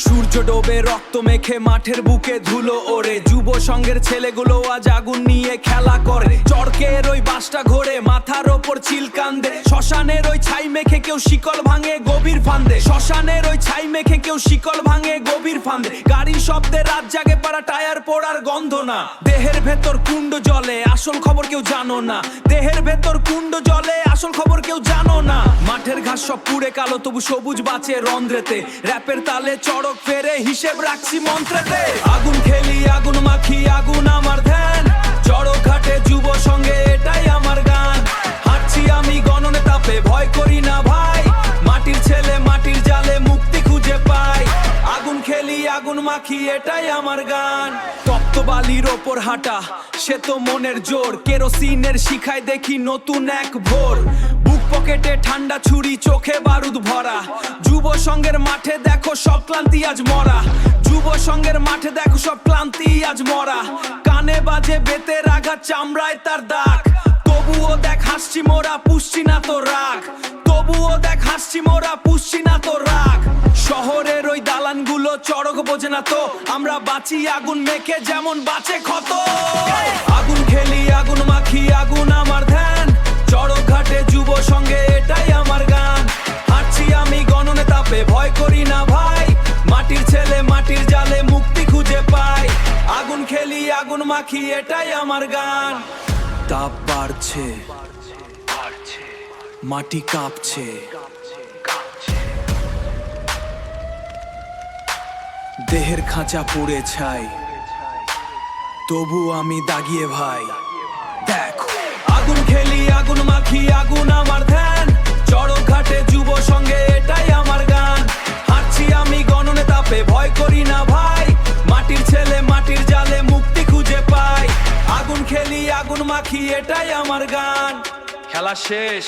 সূর্য ডোবে রক্ত মেখে মাঠের বুকে ধুলো ওড়ে, যুব সংঘের ছেলেগুলো আজ আগুন নিয়ে খেলা করে। চরকের ওই বাসটা ঘোরে, মাথার ওপর চিল কান্দে। শ্মশানের ওই ছাই মেখে কেউ শিকল ভাঙে গভীর ফান্দে। শ্মশানের ওই ছাই মেখে কেউ শিকল ভাঙে গভীর ফান্দে। গাড়ির শব্দে রাত জাগে পাড়া, টায়ার পোড়ার গন্ধ না। দেহের ভেতর কুণ্ড জ্বলে, আসল খবর কেউ জানো না। দেহের ভেতর কুণ্ড জ্বলে, আসল খবর কেউ জানো না। মাঠের ঘাস সব পুড়ে কালো, তবু সবুজ বাঁচে রন্ধ্রেতে। র‍্যাপের তালে চড়ক ফেরে, হিসেব রাখছি মন্ত্রেতে। আগুন খেলি, আগুন মাখি, আগুন আমার ধ্যান। চড়ক ঘাটে যুব সঙ্গে, এটাই আমার গান। হাঁটছি আমি গণনে তাপে, ভয় করি না ভাই। মাটির ছেলে মাটির জালে মুক্তি খুঁজে পাই। আগুন খেলি, আগুন মাখি, এটাই আমার গান। তপ্ত বালির ওপর হাঁটা, সে তো মনের জোর। কেরোসিনের শিখায় দেখি নতুন এক ভোর। বুক পকেটে ঠান্ডা ছুরি, চোখে বারুদ ভরা। যুব সংঘের মাঠে দেখো সব ক্লান্তি আজ মরা। যুব সংঘের মাঠে দেখো সব ক্লান্তি আজ মরা। কানে বাজে বেতের আঘাত, চামড়ায় তার দাগ। তবুও দেখ হাসছি মোরা, পুষছি না তো রাগ। তবুও দেখ হাসছি মোরা, পুষছি না তো রাগ। শহরের ওই দালানগুলো চড়ক বোঝে না তো, আমরা বাঁচি আগুন মেখে যেমন বাঁচে ক্ষত। আগুন খেলি, আগুন মাখি, আগুন আমার ধ্যান। চড়ক ঘাটে যুব সঙ্গে, এটাই আমার গান। হাঁটছি আমি গণনে তাপে, ভয় করি না ভাই। মাটির ছেলে মাটির জালে মুক্তি খুঁজে পাই। আগুন খেলি, আগুন মাখি, এটাই আমার গান। তাপ বাড়ছে, মাটি কাঁপছে। দেহের খাঁচা পুড়ে ছাই, তবু আমি দাগিয়ে ভাই। দেখো আগুন খেলি, আগুন মাখি, আগুন আমার ধ্যান। চড়ক ঘাটে যুব সঙ্গে, এটাই আমার গান। হাঁটছি আমি গণনে তাপে, ভয় করি না ভাই। মাটির ছেলে মাটির জালে মুক্তি খুঁজে পাই। আগুন খেলি, আগুন মাখি, এটাই আমার গান। খেলা শেষ,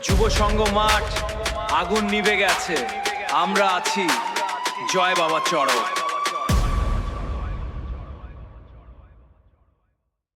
যুব সংঘ মাঠ, আগুন নিভে গেছে। আমরা আছি, জয় বাবা চড়ক।